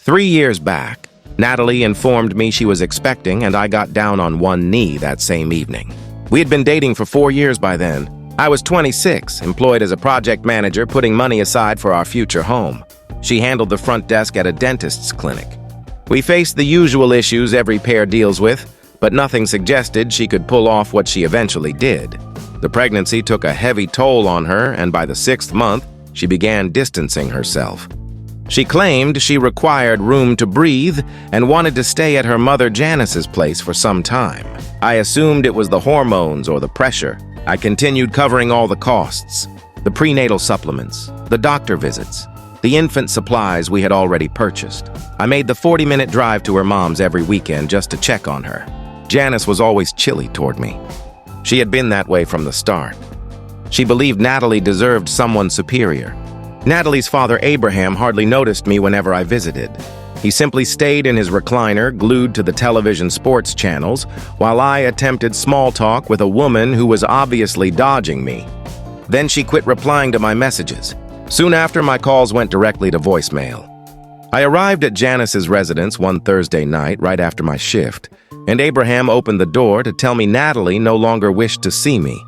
3 years back, Natalie informed me she was expecting, and I got down on one knee that same evening. We had been dating for 4 years by then. I was 26, employed as a project manager, putting money aside for our future home. She handled the front desk at a dentist's clinic. We faced the usual issues every pair deals with, but nothing suggested she could pull off what she eventually did. The pregnancy took a heavy toll on her, and by the 6th month, she began distancing herself. She claimed she required room to breathe and wanted to stay at her mother Janice's place for some time. I assumed it was the hormones or the pressure. I continued covering all the costs, the prenatal supplements, the doctor visits, the infant supplies we had already purchased. I made the 40-minute drive to her mom's every weekend just to check on her. Janice was always chilly toward me. She had been that way from the start. She believed Natalie deserved someone superior. Natalie's father, Abraham, hardly noticed me whenever I visited. He simply stayed in his recliner, glued to the television sports channels, while I attempted small talk with a woman who was obviously dodging me. Then she quit replying to my messages. Soon after, my calls went directly to voicemail. I arrived at Janice's residence one Thursday night right after my shift, and Abraham opened the door to tell me Natalie no longer wished to see me.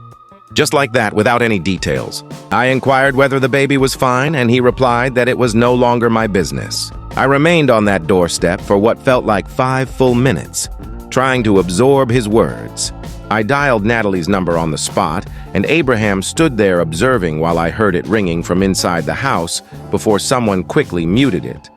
Just like that, without any details. I inquired whether the baby was fine, and he replied that it was no longer my business. I remained on that doorstep for what felt like 5 full minutes, trying to absorb his words. I dialed Natalie's number on the spot, and Abraham stood there observing while I heard it ringing from inside the house before someone quickly muted it.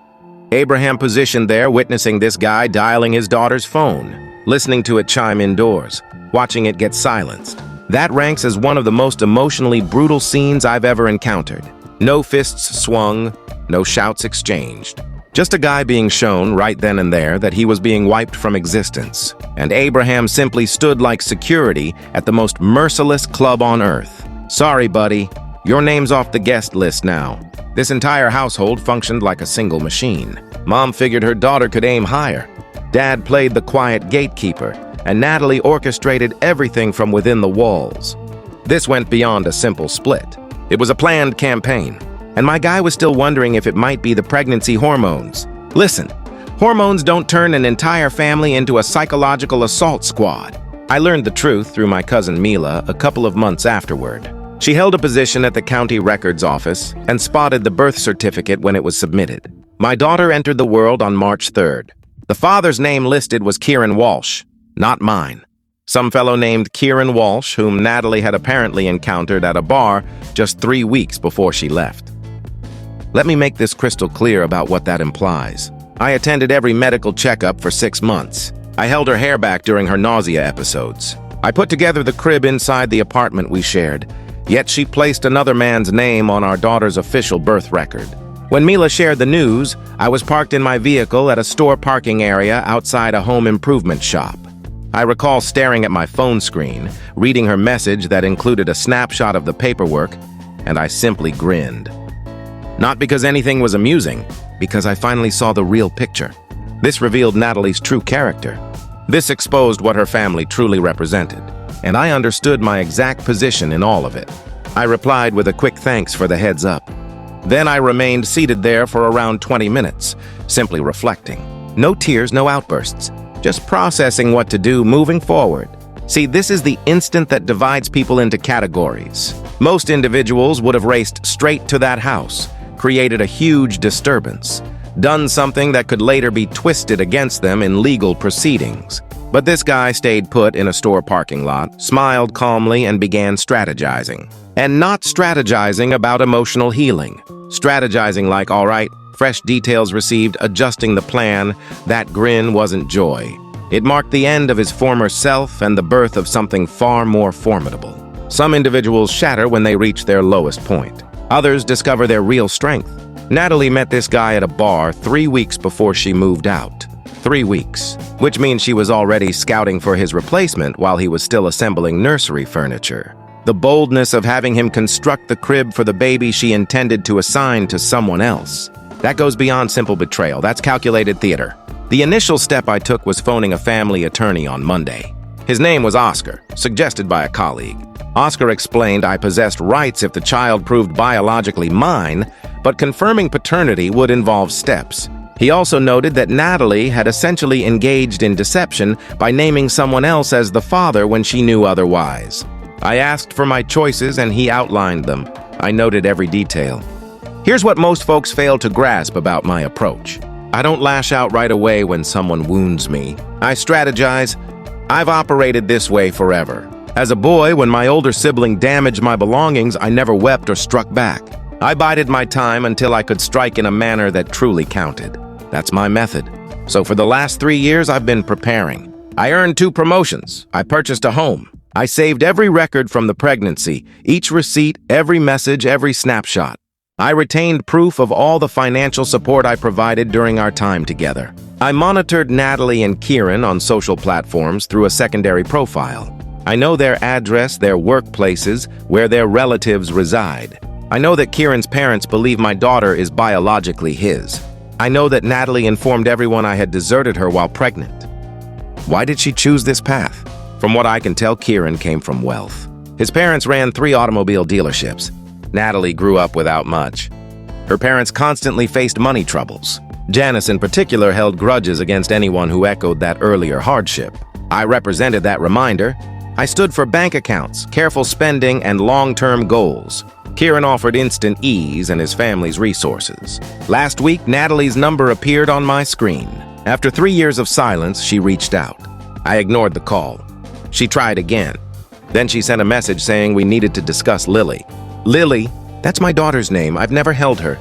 Abraham positioned there, witnessing this guy dialing his daughter's phone, listening to it chime indoors, watching it get silenced. That ranks as one of the most emotionally brutal scenes I've ever encountered. No fists swung, no shouts exchanged. Just a guy being shown right then and there that he was being wiped from existence. And Abraham simply stood like security at the most merciless club on earth. Sorry, buddy. Your name's off the guest list now. This entire household functioned like a single machine. Mom figured her daughter could aim higher. Dad played the quiet gatekeeper, and Natalie orchestrated everything from within the walls. This went beyond a simple split. It was a planned campaign, and my guy was still wondering if it might be the pregnancy hormones. Listen, hormones don't turn an entire family into a psychological assault squad. I learned the truth through my cousin Mila a couple of months afterward. She held a position at the county records office and spotted the birth certificate when it was submitted. My daughter entered the world on March 3rd. The father's name listed was Kieran Walsh. Not mine. Some fellow named Kieran Walsh, whom Natalie had apparently encountered at a bar just 3 weeks before she left. Let me make this crystal clear about what that implies. I attended every medical checkup for 6 months. I held her hair back during her nausea episodes. I put together the crib inside the apartment we shared, yet she placed another man's name on our daughter's official birth record. When Mila shared the news, I was parked in my vehicle at a store parking area outside a home improvement shop. I recall staring at my phone screen, reading her message that included a snapshot of the paperwork, and I simply grinned. Not because anything was amusing, because I finally saw the real picture. This revealed Natalie's true character. This exposed what her family truly represented, and I understood my exact position in all of it. I replied with a quick thanks for the heads up. Then I remained seated there for around 20 minutes, simply reflecting. No tears, no outbursts. Just processing what to do moving forward. See, this is the instant that divides people into categories. Most individuals would have raced straight to that house, created a huge disturbance, done something that could later be twisted against them in legal proceedings. But this guy stayed put in a store parking lot, smiled calmly, and began strategizing. And not strategizing about emotional healing. Strategizing like, all right, fresh details received, adjusting the plan. That grin wasn't joy. It marked the end of his former self and the birth of something far more formidable. Some individuals shatter when they reach their lowest point. Others discover their real strength. Natalie met this guy at a bar 3 weeks before she moved out. 3 weeks, which means she was already scouting for his replacement while he was still assembling nursery furniture. The boldness of having him construct the crib for the baby she intended to assign to someone else. That goes beyond simple betrayal. That's calculated theater. The initial step I took was phoning a family attorney on Monday. His name was Oscar, suggested by a colleague. Oscar explained I possessed rights if the child proved biologically mine, but confirming paternity would involve steps. He also noted that Natalie had essentially engaged in deception by naming someone else as the father when she knew otherwise. I asked for my choices and he outlined them. I noted every detail. Here's what most folks fail to grasp about my approach. I don't lash out right away when someone wounds me. I strategize. I've operated this way forever. As a boy, when my older sibling damaged my belongings, I never wept or struck back. I bided my time until I could strike in a manner that truly counted. That's my method. So for the last 3 years, I've been preparing. I earned 2 promotions. I purchased a home. I saved every record from the pregnancy, each receipt, every message, every snapshot. I retained proof of all the financial support I provided during our time together. I monitored Natalie and Kieran on social platforms through a secondary profile. I know their address, their workplaces, where their relatives reside. I know that Kieran's parents believe my daughter is biologically his. I know that Natalie informed everyone I had deserted her while pregnant. Why did she choose this path? From what I can tell, Kieran came from wealth. His parents ran 3 automobile dealerships. Natalie grew up without much. Her parents constantly faced money troubles. Janice in particular held grudges against anyone who echoed that earlier hardship. I represented that reminder. I stood for bank accounts, careful spending, and long-term goals. Kieran offered instant ease and his family's resources. Last week, Natalie's number appeared on my screen. After 3 years of silence, she reached out. I ignored the call. She tried again. Then she sent a message saying we needed to discuss Lily. Lily? That's my daughter's name. I've never held her.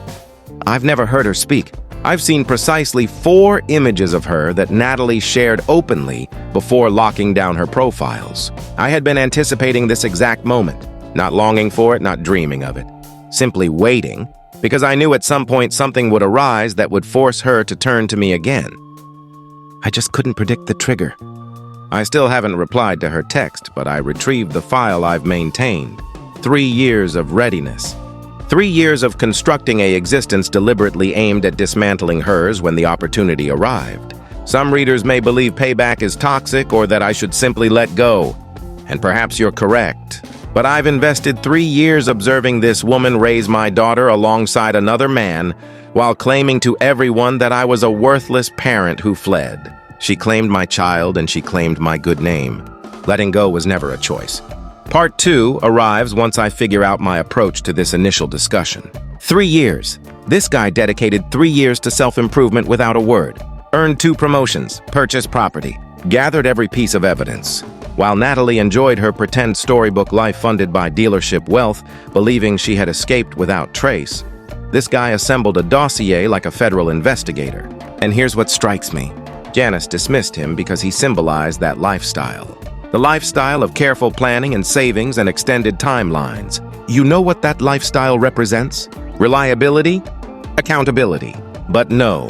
I've never heard her speak. I've seen precisely 4 images of her that Natalie shared openly before locking down her profiles. I had been anticipating this exact moment, not longing for it, not dreaming of it, simply waiting, because I knew at some point something would arise that would force her to turn to me again. I just couldn't predict the trigger. I still haven't replied to her text, but I retrieved the file I've maintained. 3 years of readiness. 3 years of constructing an existence deliberately aimed at dismantling hers when the opportunity arrived. Some readers may believe payback is toxic or that I should simply let go. And perhaps you're correct. But I've invested 3 years observing this woman raise my daughter alongside another man while claiming to everyone that I was a worthless parent who fled. She claimed my child and she claimed my good name. Letting go was never a choice. Part 2 arrives once I figure out my approach to this initial discussion. 3 years. This guy dedicated 3 years to self-improvement without a word. Earned 2 promotions, purchased property, gathered every piece of evidence. While Natalie enjoyed her pretend storybook life funded by dealership wealth, believing she had escaped without trace, this guy assembled a dossier like a federal investigator. And here's what strikes me. Janice dismissed him because he symbolized that lifestyle. The lifestyle of careful planning and savings and extended timelines. You know what that lifestyle represents? Reliability? Accountability. But no.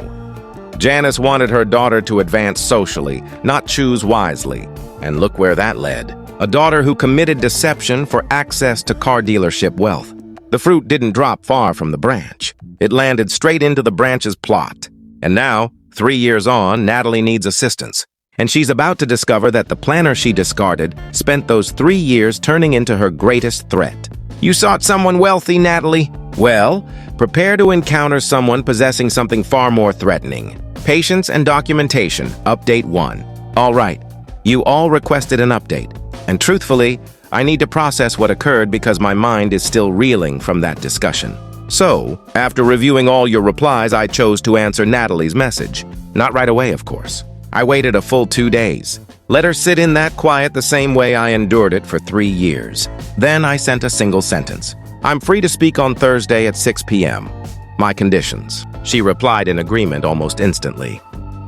Janice wanted her daughter to advance socially, not choose wisely. And look where that led. A daughter who committed deception for access to car dealership wealth. The fruit didn't drop far from the branch. It landed straight into the branch's plot. And now, 3 years on, Natalie needs assistance. And she's about to discover that the planner she discarded spent those 3 years turning into her greatest threat. You sought someone wealthy, Natalie? Well, prepare to encounter someone possessing something far more threatening. Patience and documentation, update 1. All right, you all requested an update. And truthfully, I need to process what occurred because my mind is still reeling from that discussion. So, after reviewing all your replies, I chose to answer Natalie's message. Not right away, of course. I waited a full 2 days. Let her sit in that quiet the same way I endured it for 3 years. Then I sent a single sentence. I'm free to speak on Thursday at 6 p.m. My conditions. She replied in agreement almost instantly.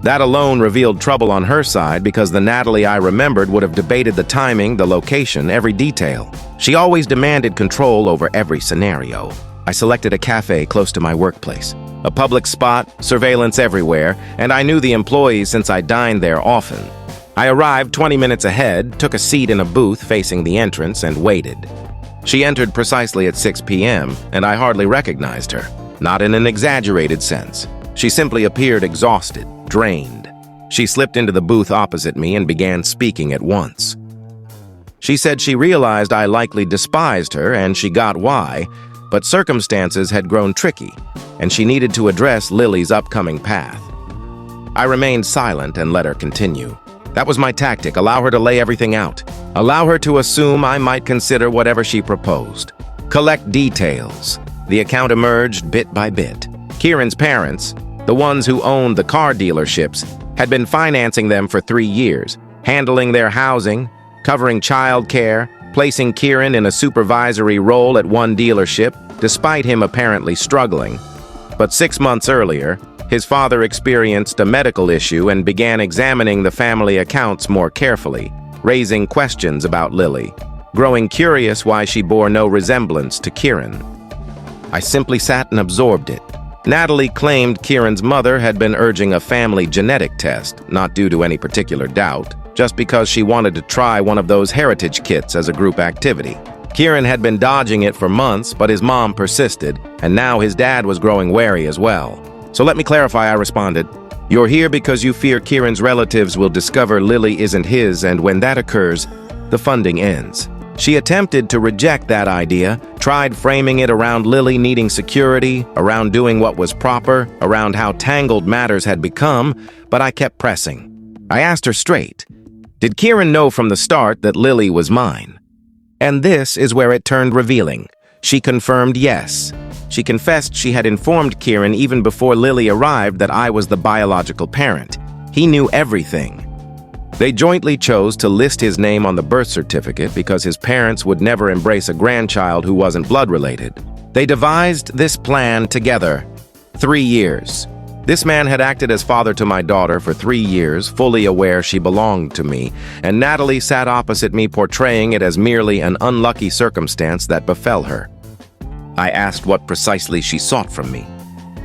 That alone revealed trouble on her side because the Natalie I remembered would have debated the timing, the location, every detail. She always demanded control over every scenario. I selected a cafe close to my workplace. A public spot, surveillance everywhere, and I knew the employees since I dined there often. I arrived 20 minutes ahead, took a seat in a booth facing the entrance, and waited. She entered precisely at 6 p.m., and I hardly recognized her. Not in an exaggerated sense. She simply appeared exhausted, drained. She slipped into the booth opposite me and began speaking at once. She said she realized I likely despised her, and she got why, but circumstances had grown tricky, and she needed to address Lily's upcoming path. I remained silent and let her continue. That was my tactic, allow her to lay everything out. Allow her to assume I might consider whatever she proposed. Collect details. The account emerged bit by bit. Kieran's parents, the ones who owned the car dealerships, had been financing them for 3 years, handling their housing, covering child care, placing Kieran in a supervisory role at one dealership, despite him apparently struggling. But 6 months earlier, his father experienced a medical issue and began examining the family accounts more carefully, raising questions about Lily, growing curious why she bore no resemblance to Kieran. I simply sat and absorbed it. Natalie claimed Kieran's mother had been urging a family genetic test, not due to any particular doubt, just because she wanted to try one of those heritage kits as a group activity. Kieran had been dodging it for months, but his mom persisted, and now his dad was growing wary as well. So let me clarify, I responded. You're here because you fear Kieran's relatives will discover Lily isn't his, and when that occurs, the funding ends. She attempted to reject that idea, tried framing it around Lily needing security, around doing what was proper, around how tangled matters had become, but I kept pressing. I asked her straight, did Kieran know from the start that Lily was mine? And this is where it turned revealing. She confirmed yes. She confessed she had informed Kieran even before Lily arrived that I was the biological parent. He knew everything. They jointly chose to list his name on the birth certificate because his parents would never embrace a grandchild who wasn't blood-related. They devised this plan together. 3 years. This man had acted as father to my daughter for 3 years, fully aware she belonged to me, and Natalie sat opposite me portraying it as merely an unlucky circumstance that befell her. I asked what precisely she sought from me.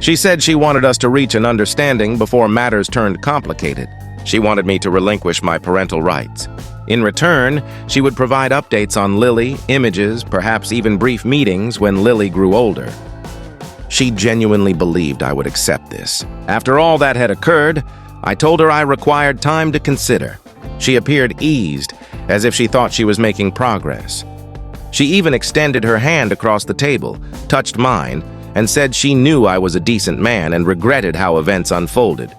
She said she wanted us to reach an understanding before matters turned complicated. She wanted me to relinquish my parental rights. In return, she would provide updates on Lily, images, perhaps even brief meetings when Lily grew older. She genuinely believed I would accept this. After all that had occurred, I told her I required time to consider. She appeared eased, as if she thought she was making progress. She even extended her hand across the table, touched mine, and said she knew I was a decent man and regretted how events unfolded.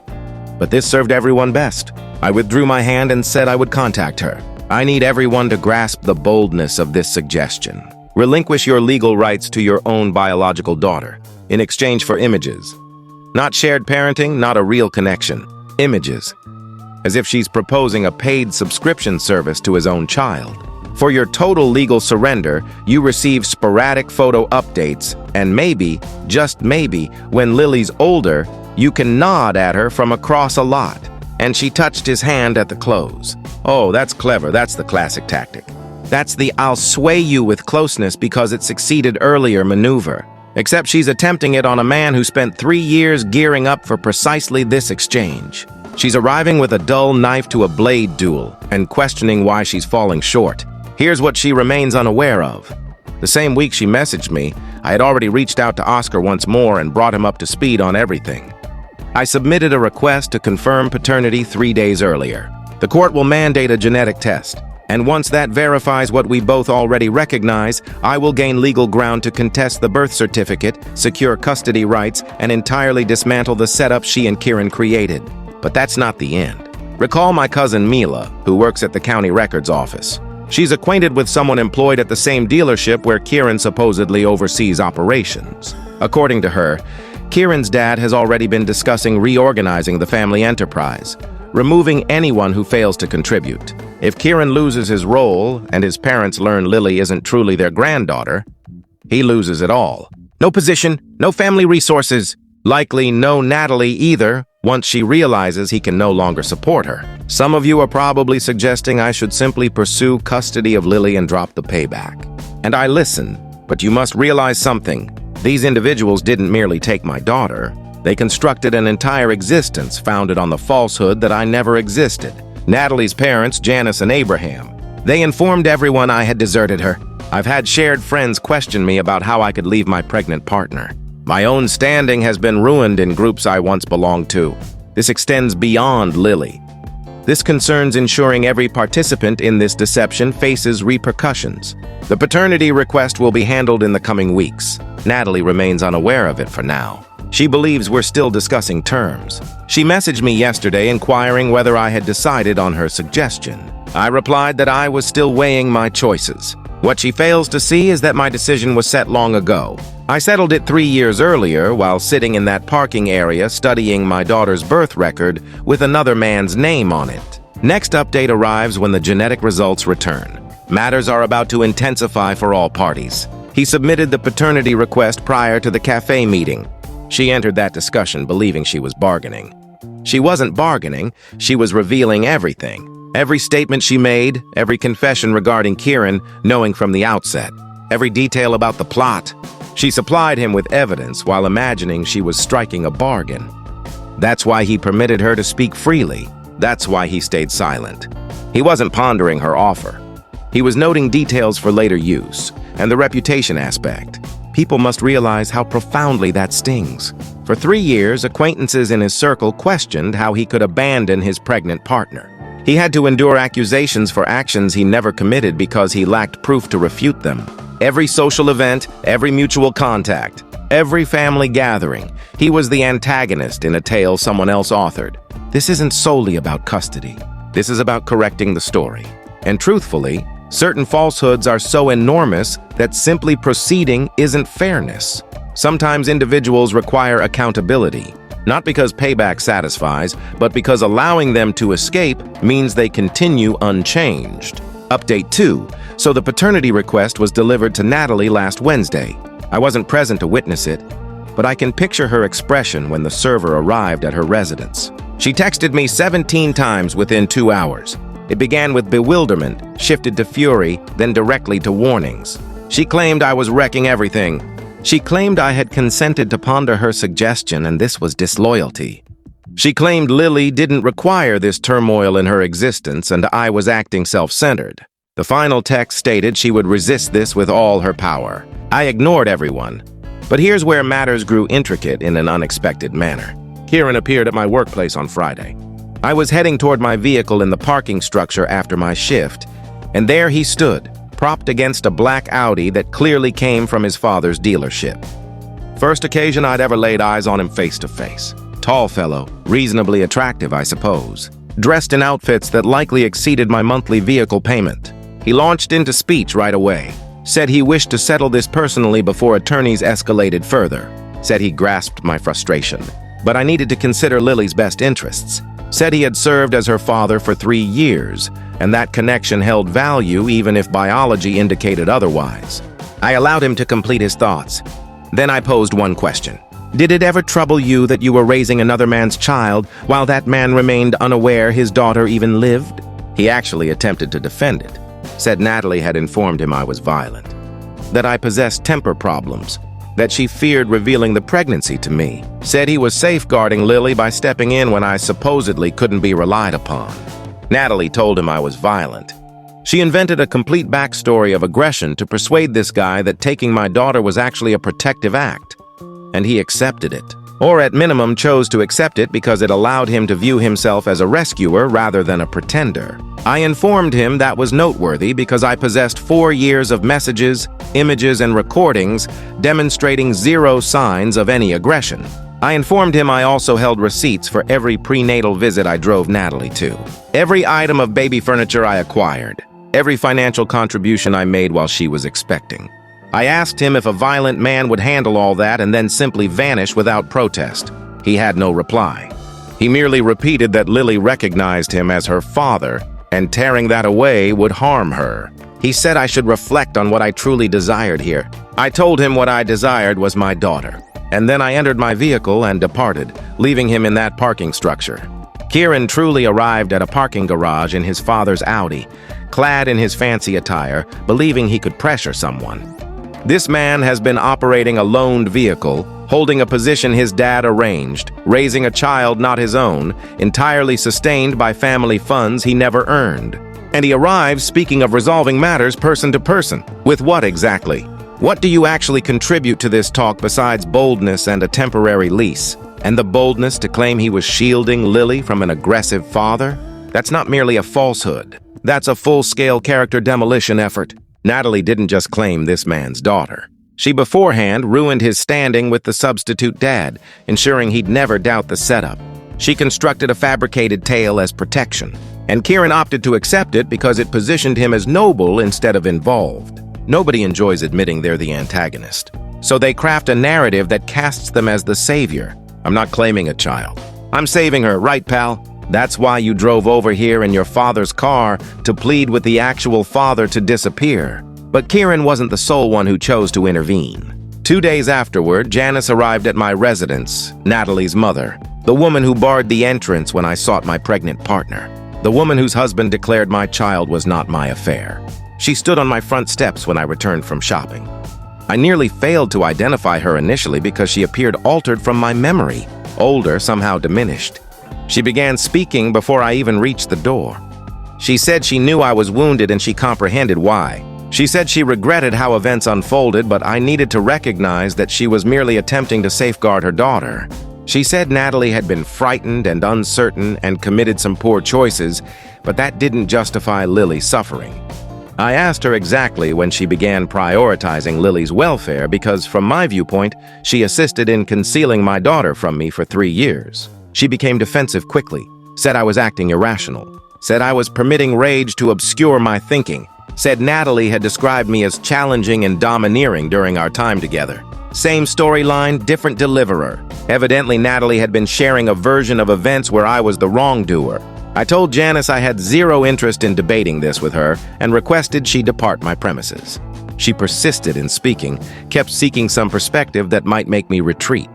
But this served everyone best. I withdrew my hand and said I would contact her. I need everyone to grasp the boldness of this suggestion. Relinquish your legal rights to your own biological daughter, in exchange for images. Not shared parenting, not a real connection. Images. As if she's proposing a paid subscription service to his own child. For your total legal surrender, you receive sporadic photo updates, and maybe, just maybe, when Lily's older, you can nod at her from across a lot. And she touched his hand at the close. Oh, that's clever. That's the classic tactic. That's the I'll sway you with closeness because it succeeded earlier maneuver. Except she's attempting it on a man who spent 3 years gearing up for precisely this exchange. She's arriving with a dull knife to a blade duel and questioning why she's falling short. Here's what she remains unaware of. The same week she messaged me, I had already reached out to Oscar once more and brought him up to speed on everything. I submitted a request to confirm paternity 3 days earlier. The court will mandate a genetic test, and once that verifies what we both already recognize, I will gain legal ground to contest the birth certificate, secure custody rights, and entirely dismantle the setup she and Kieran created. But that's not the end. Recall my cousin Mila, who works at the county records office. She's acquainted with someone employed at the same dealership where Kieran supposedly oversees operations. According to her, Kieran's dad has already been discussing reorganizing the family enterprise, removing anyone who fails to contribute. If Kieran loses his role and his parents learn Lily isn't truly their granddaughter, he loses it all. No position, no family resources, likely no Natalie either once she realizes he can no longer support her. Some of you are probably suggesting I should simply pursue custody of Lily and drop the payback. And I listen, but you must realize something. These individuals didn't merely take my daughter. They constructed an entire existence founded on the falsehood that I never existed. Natalie's parents, Janice and Abraham. They informed everyone I had deserted her. I've had shared friends question me about how I could leave my pregnant partner. My own standing has been ruined in groups I once belonged to. This extends beyond Lily. This concerns ensuring every participant in this deception faces repercussions. The paternity request will be handled in the coming weeks. Natalie remains unaware of it for now. She believes we're still discussing terms. She messaged me yesterday inquiring whether I had decided on her suggestion. I replied that I was still weighing my choices. What she fails to see is that my decision was set long ago. I settled it 3 years earlier while sitting in that parking area studying my daughter's birth record with another man's name on it. Next update arrives when the genetic results return. Matters are about to intensify for all parties. He submitted the paternity request prior to the cafe meeting. She entered that discussion believing she was bargaining. She wasn't bargaining, she was revealing everything. Every statement she made, every confession regarding Kieran, knowing from the outset. Every detail about the plot. She supplied him with evidence while imagining she was striking a bargain. That's why he permitted her to speak freely. That's why he stayed silent. He wasn't pondering her offer. He was noting details for later use, and the reputation aspect. People must realize how profoundly that stings. For 3 years, acquaintances in his circle questioned how he could abandon his pregnant partner. He had to endure accusations for actions he never committed because he lacked proof to refute them. Every social event, every mutual contact, every family gathering, he was the antagonist in a tale someone else authored. This isn't solely about custody. This is about correcting the story. And truthfully, certain falsehoods are so enormous that simply proceeding isn't fairness. Sometimes individuals require accountability, not because payback satisfies, but because allowing them to escape means they continue unchanged. Update 2. So the paternity request was delivered to Natalie last Wednesday. I wasn't present to witness it, but I can picture her expression when the server arrived at her residence. She texted me 17 times within 2 hours. It began with bewilderment, shifted to fury, then directly to warnings. She claimed I was wrecking everything. She claimed I had consented to ponder her suggestion, and this was disloyalty. She claimed Lily didn't require this turmoil in her existence, and I was acting self-centered. The final text stated she would resist this with all her power. I ignored everyone. But here's where matters grew intricate in an unexpected manner. Kieran appeared at my workplace on Friday. I was heading toward my vehicle in the parking structure after my shift, and there he stood, propped against a black Audi that clearly came from his father's dealership. First occasion I'd ever laid eyes on him face to face. Tall fellow, reasonably attractive, I suppose. Dressed in outfits that likely exceeded my monthly vehicle payment. He launched into speech right away. Said he wished to settle this personally before attorneys escalated further. Said he grasped my frustration. But I needed to consider Lily's best interests. Said he had served as her father for 3 years, and that connection held value even if biology indicated otherwise. I allowed him to complete his thoughts. Then I posed one question. Did it ever trouble you that you were raising another man's child while that man remained unaware his daughter even lived? He actually attempted to defend it. Said Natalie had informed him I was violent. That I possessed temper problems. That she feared revealing the pregnancy to me. Said he was safeguarding Lily by stepping in when I supposedly couldn't be relied upon. Natalie told him I was violent. She invented a complete backstory of aggression to persuade this guy that taking my daughter was actually a protective act. And he accepted it. Or at minimum chose to accept it because it allowed him to view himself as a rescuer rather than a pretender. I informed him that was noteworthy because I possessed 4 years of messages, images, and recordings demonstrating zero signs of any aggression. I informed him I also held receipts for every prenatal visit I drove Natalie to. Every item of baby furniture I acquired. Every financial contribution I made while she was expecting. I asked him if a violent man would handle all that and then simply vanish without protest. He had no reply. He merely repeated that Lily recognized him as her father, and tearing that away would harm her. He said I should reflect on what I truly desired here. I told him what I desired was my daughter, and then I entered my vehicle and departed, leaving him in that parking structure. Kieran truly arrived at a parking garage in his father's Audi, clad in his fancy attire, believing he could pressure someone. This man has been operating a loaned vehicle, holding a position his dad arranged, raising a child not his own, entirely sustained by family funds he never earned. And he arrives speaking of resolving matters person to person. With what exactly? What do you actually contribute to this talk besides boldness and a temporary lease? And the boldness to claim he was shielding Lily from an aggressive father? That's not merely a falsehood. That's a full-scale character demolition effort. Natalie didn't just claim this man's daughter. She beforehand ruined his standing with the substitute dad, ensuring he'd never doubt the setup. She constructed a fabricated tale as protection, and Kieran opted to accept it because it positioned him as noble instead of involved. Nobody enjoys admitting they're the antagonist, so they craft a narrative that casts them as the savior. I'm not claiming a child. I'm saving her, right, pal? That's why you drove over here in your father's car to plead with the actual father to disappear. But Kieran wasn't the sole one who chose to intervene. 2 days afterward, Janice arrived at my residence, Natalie's mother, the woman who barred the entrance when I sought my pregnant partner, the woman whose husband declared my child was not my affair. She stood on my front steps when I returned from shopping. I nearly failed to identify her initially because she appeared altered from my memory, older, somehow diminished. She began speaking before I even reached the door. She said she knew I was wounded and she comprehended why. She said she regretted how events unfolded, but I needed to recognize that she was merely attempting to safeguard her daughter. She said Natalie had been frightened and uncertain and committed some poor choices, but that didn't justify Lily's suffering. I asked her exactly when she began prioritizing Lily's welfare because, from my viewpoint, she assisted in concealing my daughter from me for 3 years. She became defensive quickly, said I was acting irrational, said I was permitting rage to obscure my thinking, said Natalie had described me as challenging and domineering during our time together. Same storyline, different deliverer. Evidently, Natalie had been sharing a version of events where I was the wrongdoer. I told Janice I had zero interest in debating this with her and requested she depart my premises. She persisted in speaking, kept seeking some perspective that might make me retreat.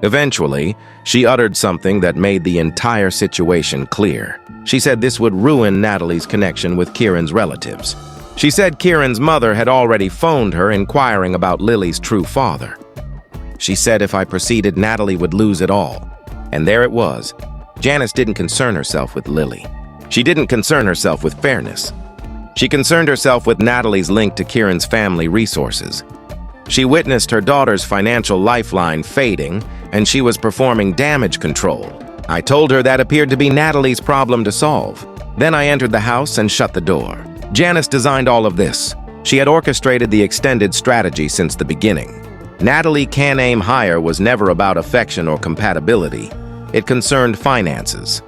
Eventually, she uttered something that made the entire situation clear. She said this would ruin Natalie's connection with Kieran's relatives. She said Kieran's mother had already phoned her inquiring about Lily's true father. She said if I proceeded, Natalie would lose it all. And there it was. Janice didn't concern herself with Lily. She didn't concern herself with fairness. She concerned herself with Natalie's link to Kieran's family resources. She witnessed her daughter's financial lifeline fading, and she was performing damage control. I told her that appeared to be Natalie's problem to solve. Then I entered the house and shut the door. Janice designed all of this. She had orchestrated the extended strategy since the beginning. Natalie Can Aim Higher was never about affection or compatibility. It concerned finances.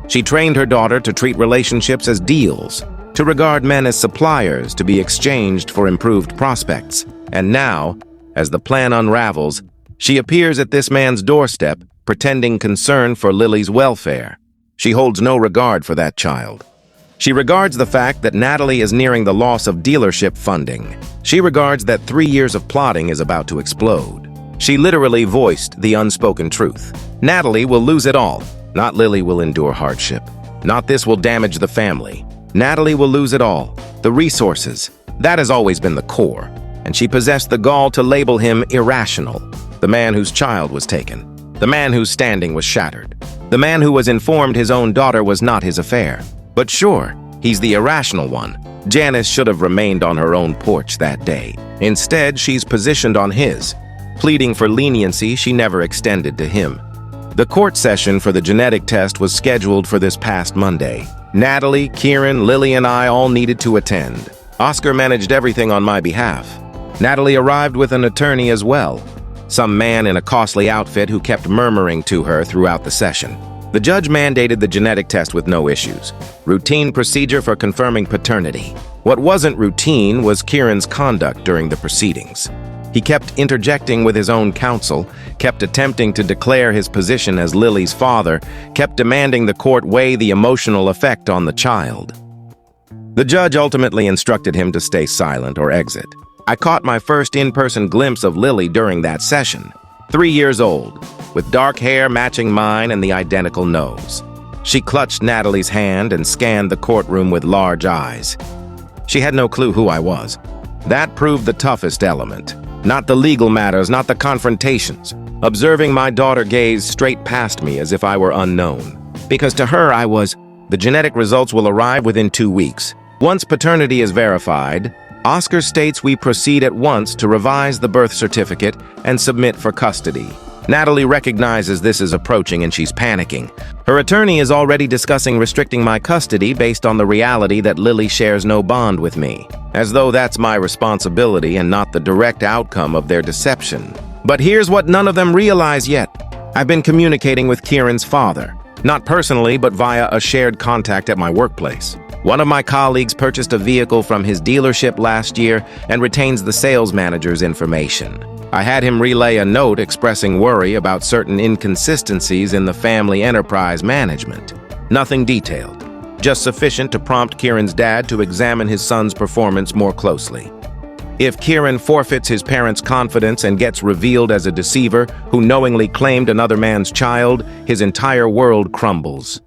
She trained her daughter to treat relationships as deals, to regard men as suppliers to be exchanged for improved prospects. And now, as the plan unravels, she appears at this man's doorstep, pretending concern for Lily's welfare. She holds no regard for that child. She regards the fact that Natalie is nearing the loss of dealership funding. She regards that 3 years of plotting is about to explode. She literally voiced the unspoken truth. Natalie will lose it all. Not Lily will endure hardship. Not this will damage the family. Natalie will lose it all. The resources. That has always been the core. And she possessed the gall to label him irrational. The man whose child was taken. The man whose standing was shattered. The man who was informed his own daughter was not his affair. But sure, he's the irrational one. Janice should have remained on her own porch that day. Instead, she's positioned on his. Pleading for leniency she never extended to him. The court session for the genetic test was scheduled for this past Monday. Natalie, Kieran, Lily, and I all needed to attend. Oscar managed everything on my behalf. Natalie arrived with an attorney as well, some man in a costly outfit who kept murmuring to her throughout the session. The judge mandated the genetic test with no issues. Routine procedure for confirming paternity. What wasn't routine was Kieran's conduct during the proceedings. He kept interjecting with his own counsel, kept attempting to declare his position as Lily's father, kept demanding the court weigh the emotional effect on the child. The judge ultimately instructed him to stay silent or exit. I caught my first in-person glimpse of Lily during that session. 3 years old, with dark hair matching mine and the identical nose. She clutched Natalie's hand and scanned the courtroom with large eyes. She had no clue who I was. That proved the toughest element. Not the legal matters, not the confrontations. Observing my daughter gaze straight past me as if I were unknown. Because to her I was, the genetic results will arrive within 2 weeks. Once paternity is verified, Oscar states we proceed at once to revise the birth certificate and submit for custody. Natalie recognizes this is approaching and she's panicking. Her attorney is already discussing restricting my custody based on the reality that Lily shares no bond with me. as though that's my responsibility and not the direct outcome of their deception. But here's what none of them realize yet. I've been communicating with Kieran's father, not personally, but via a shared contact at my workplace. One of my colleagues purchased a vehicle from his dealership last year and retains the sales manager's information. I had him relay a note expressing worry about certain inconsistencies in the family enterprise management. Nothing detailed, just sufficient to prompt Kieran's dad to examine his son's performance more closely. If Kieran forfeits his parents' confidence and gets revealed as a deceiver who knowingly claimed another man's child, his entire world crumbles.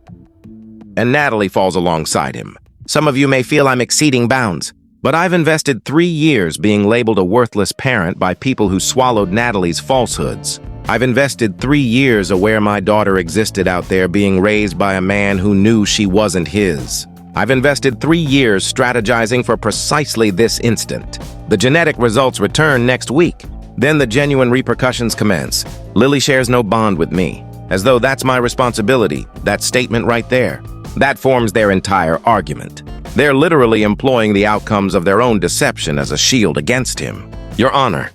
And Natalie falls alongside him. Some of you may feel I'm exceeding bounds, but I've invested 3 years being labeled a worthless parent by people who swallowed Natalie's falsehoods. I've invested 3 years aware my daughter existed out there being raised by a man who knew she wasn't his. I've invested 3 years strategizing for precisely this instant. The genetic results return next week. Then the genuine repercussions commence. Lily shares no bond with me, as though that's my responsibility. That statement right there. That forms their entire argument. They're literally employing the outcomes of their own deception as a shield against him. Your Honor,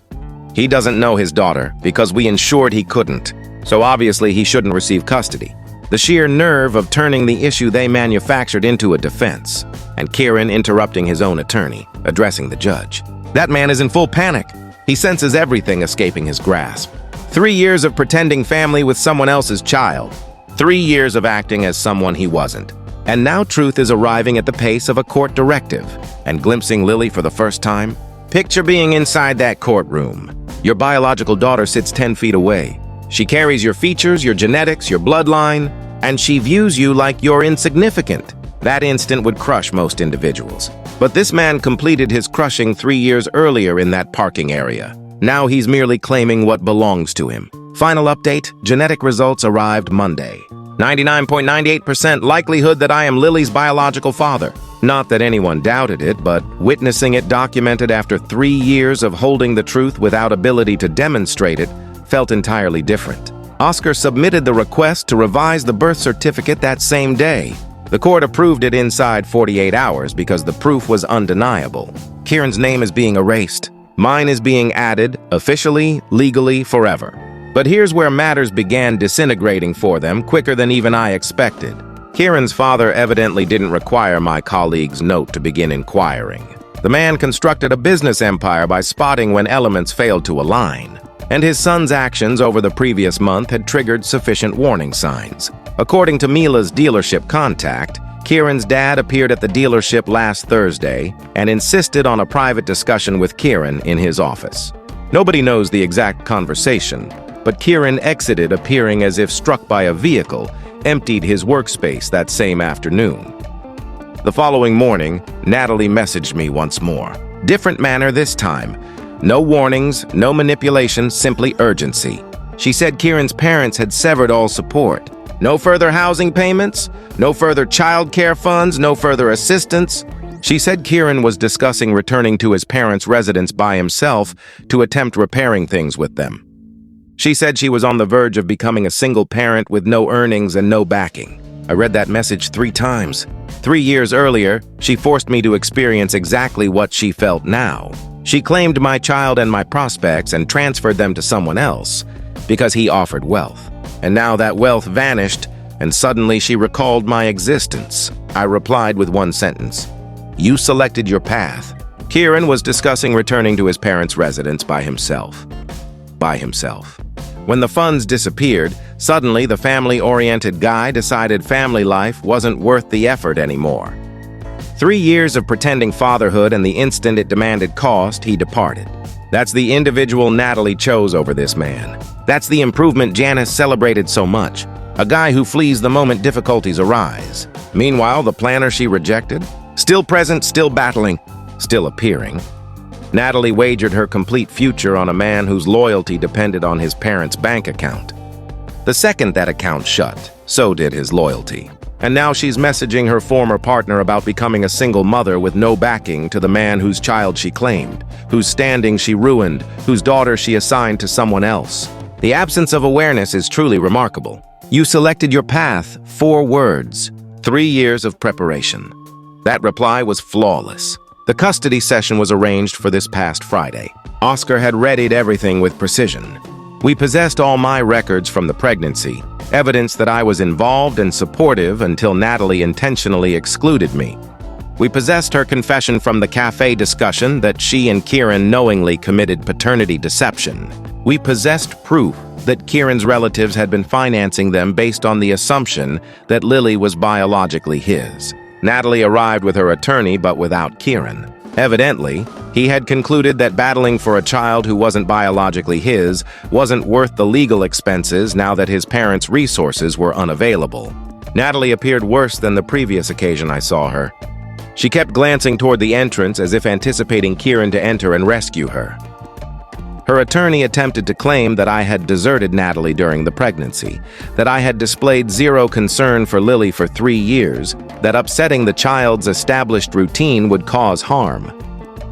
he doesn't know his daughter because we ensured he couldn't, so obviously he shouldn't receive custody. The sheer nerve of turning the issue they manufactured into a defense, and Kieran interrupting his own attorney, addressing the judge. That man is in full panic. He senses everything escaping his grasp. 3 years of pretending family with someone else's child. 3 years of acting as someone he wasn't. And now truth is arriving at the pace of a court directive, and glimpsing Lily for the first time. Picture being inside that courtroom. Your biological daughter sits 10 feet away. She carries your features, your genetics, your bloodline, and she views you like you're insignificant. That instant would crush most individuals. But this man completed his crushing 3 years earlier in that parking area. Now he's merely claiming what belongs to him. Final update, genetic results arrived Monday. 99.98% likelihood that I am Lily's biological father. Not that anyone doubted it, but witnessing it documented after 3 years of holding the truth without ability to demonstrate it felt entirely different. Oscar submitted the request to revise the birth certificate that same day. The court approved it inside 48 hours because the proof was undeniable. Kieran's name is being erased. Mine is being added, officially, legally, forever. But here's where matters began disintegrating for them quicker than even I expected. Kieran's father evidently didn't require my colleague's note to begin inquiring. The man constructed a business empire by spotting when elements failed to align, and his son's actions over the previous month had triggered sufficient warning signs. According to Mila's dealership contact, Kieran's dad appeared at the dealership last Thursday and insisted on a private discussion with Kieran in his office. Nobody knows the exact conversation, but Kieran exited appearing as if struck by a vehicle, emptied his workspace that same afternoon. The following morning, Natalie messaged me once more. Different manner this time. No warnings, no manipulation, simply urgency. She said Kieran's parents had severed all support. No further housing payments, no further child care funds, no further assistance. She said Kieran was discussing returning to his parents' residence by himself to attempt repairing things with them. She said she was on the verge of becoming a single parent with no earnings and no backing. I read that message 3 times. 3 years earlier, she forced me to experience exactly what she felt now. She claimed my child and my prospects and transferred them to someone else because he offered wealth. And now that wealth vanished, and suddenly she recalled my existence. I replied with one sentence. You selected your path. Kieran was discussing returning to his parents' residence by himself. When the funds disappeared, suddenly the family-oriented guy decided family life wasn't worth the effort anymore. 3 years of pretending fatherhood, and the instant it demanded cost, he departed. That's the individual Natalie chose over this man. That's the improvement Janice celebrated so much. A guy who flees the moment difficulties arise. Meanwhile, the planner she rejected? Still present, still battling, still appearing. Natalie wagered her complete future on a man whose loyalty depended on his parents' bank account. The second that account shut, so did his loyalty. And now she's messaging her former partner about becoming a single mother with no backing to the man whose child she claimed, whose standing she ruined, whose daughter she assigned to someone else. The absence of awareness is truly remarkable. You selected your path, 4 words, 3 years of preparation. That reply was flawless. The custody session was arranged for this past Friday. Oscar had readied everything with precision. We possessed all my records from the pregnancy, evidence that I was involved and supportive until Natalie intentionally excluded me. We possessed her confession from the cafe discussion that she and Kieran knowingly committed paternity deception. We possessed proof that Kieran's relatives had been financing them based on the assumption that Lily was biologically his. Natalie arrived with her attorney but without Kieran. Evidently, he had concluded that battling for a child who wasn't biologically his wasn't worth the legal expenses now that his parents' resources were unavailable. Natalie appeared worse than the previous occasion I saw her. She kept glancing toward the entrance as if anticipating Kieran to enter and rescue her. Her attorney attempted to claim that I had deserted Natalie during the pregnancy, that I had displayed zero concern for Lily for 3 years, that upsetting the child's established routine would cause harm.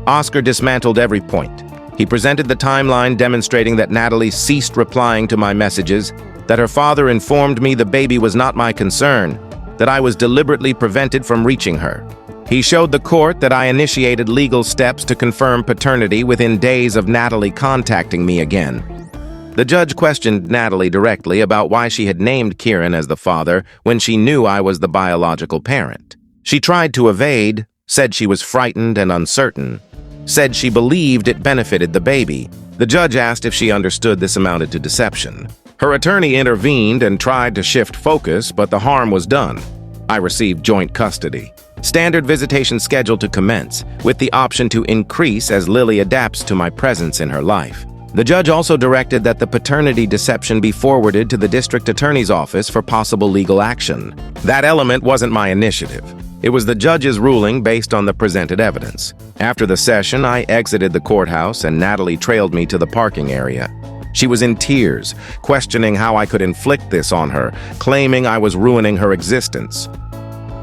Oscar dismantled every point. He presented the timeline demonstrating that Natalie ceased replying to my messages, that her father informed me the baby was not my concern, that I was deliberately prevented from reaching her. He showed the court that I initiated legal steps to confirm paternity within days of Natalie contacting me again. The judge questioned Natalie directly about why she had named Kieran as the father when she knew I was the biological parent. She tried to evade, said she was frightened and uncertain, said she believed it benefited the baby. The judge asked if she understood this amounted to deception. Her attorney intervened and tried to shift focus, but the harm was done. I received joint custody. Standard visitation scheduled to commence, with the option to increase as Lily adapts to my presence in her life. The judge also directed that the paternity deception be forwarded to the district attorney's office for possible legal action. That element wasn't my initiative. It was the judge's ruling based on the presented evidence. After the session, I exited the courthouse and Natalie trailed me to the parking area. She was in tears, questioning how I could inflict this on her, claiming I was ruining her existence.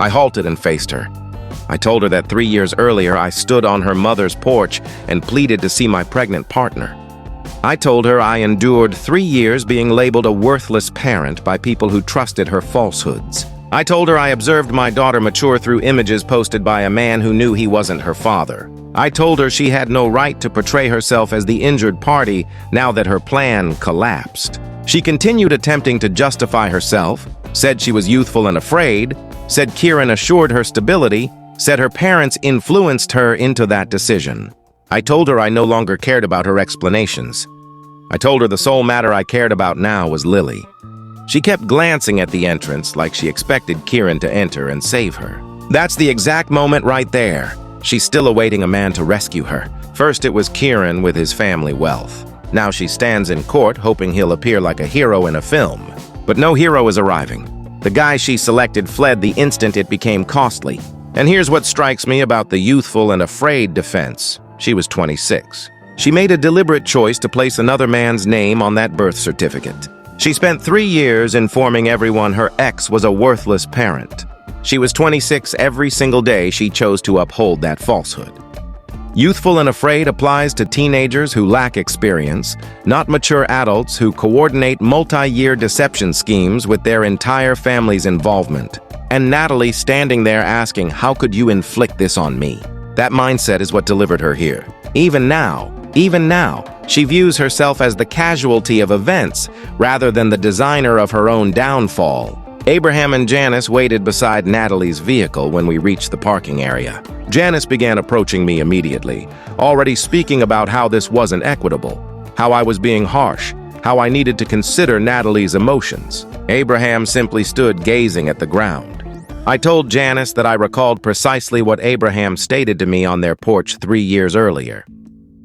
I halted and faced her. I told her that 3 years earlier I stood on her mother's porch and pleaded to see my pregnant partner. I told her I endured 3 years being labeled a worthless parent by people who trusted her falsehoods. I told her I observed my daughter mature through images posted by a man who knew he wasn't her father. I told her she had no right to portray herself as the injured party now that her plan collapsed. She continued attempting to justify herself, said she was youthful and afraid, said Kieran assured her stability, said her parents influenced her into that decision. I told her I no longer cared about her explanations. I told her the sole matter I cared about now was Lily. She kept glancing at the entrance like she expected Kieran to enter and save her. That's the exact moment right there. She's still awaiting a man to rescue her. First it was Kieran with his family wealth. Now she stands in court hoping he'll appear like a hero in a film. But no hero is arriving. The guy she selected fled the instant it became costly. And here's what strikes me about the youthful and afraid defense. She was 26. She made a deliberate choice to place another man's name on that birth certificate. She spent 3 years informing everyone her ex was a worthless parent. She was 26 every single day she chose to uphold that falsehood. Youthful and afraid applies to teenagers who lack experience, not mature adults who coordinate multi-year deception schemes with their entire family's involvement. And Natalie standing there asking, "How could you inflict this on me?" That mindset is what delivered her here. Even now, she views herself as the casualty of events rather than the designer of her own downfall. Abraham and Janice waited beside Natalie's vehicle when we reached the parking area. Janice began approaching me immediately, already speaking about how this wasn't equitable, how I was being harsh, how I needed to consider Natalie's emotions. Abraham simply stood gazing at the ground. I told Janice that I recalled precisely what Abraham stated to me on their porch 3 years earlier.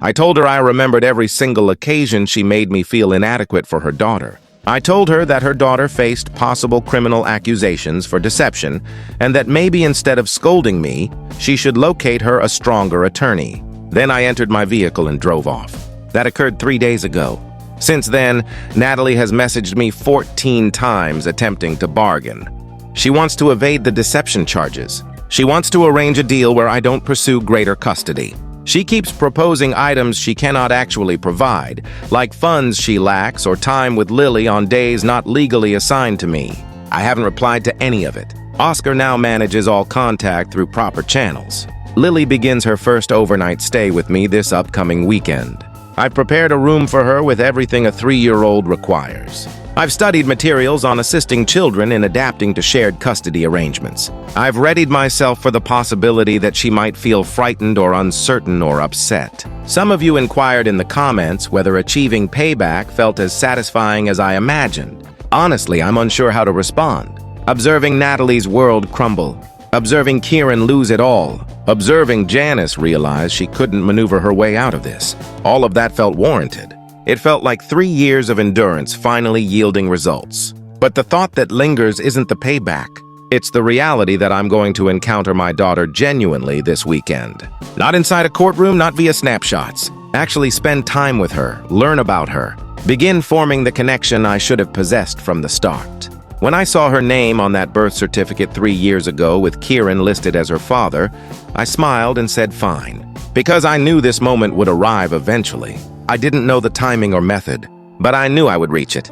I told her I remembered every single occasion she made me feel inadequate for her daughter. I told her that her daughter faced possible criminal accusations for deception and that maybe instead of scolding me, she should locate her a stronger attorney. Then I entered my vehicle and drove off. That occurred 3 days ago. Since then, Natalie has messaged me 14 times attempting to bargain. She wants to evade the deception charges. She wants to arrange a deal where I don't pursue greater custody. She keeps proposing items she cannot actually provide, like funds she lacks or time with Lily on days not legally assigned to me. I haven't replied to any of it. Oscar now manages all contact through proper channels. Lily begins her first overnight stay with me this upcoming weekend. I've prepared a room for her with everything a 3-year-old requires. I've studied materials on assisting children in adapting to shared custody arrangements. I've readied myself for the possibility that she might feel frightened or uncertain or upset. Some of you inquired in the comments whether achieving payback felt as satisfying as I imagined. Honestly, I'm unsure how to respond. Observing Natalie's world crumble, observing Kieran lose it all, observing Janice realize she couldn't maneuver her way out of this. All of that felt warranted. It felt like 3 years of endurance finally yielding results. But the thought that lingers isn't the payback. It's the reality that I'm going to encounter my daughter genuinely this weekend. Not inside a courtroom, not via snapshots. Actually spend time with her, learn about her, begin forming the connection I should have possessed from the start. When I saw her name on that birth certificate 3 years ago with Kieran listed as her father, I smiled and said fine, because I knew this moment would arrive eventually. I didn't know the timing or method, but I knew I would reach it.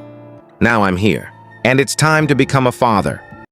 Now I'm here, and it's time to become a father.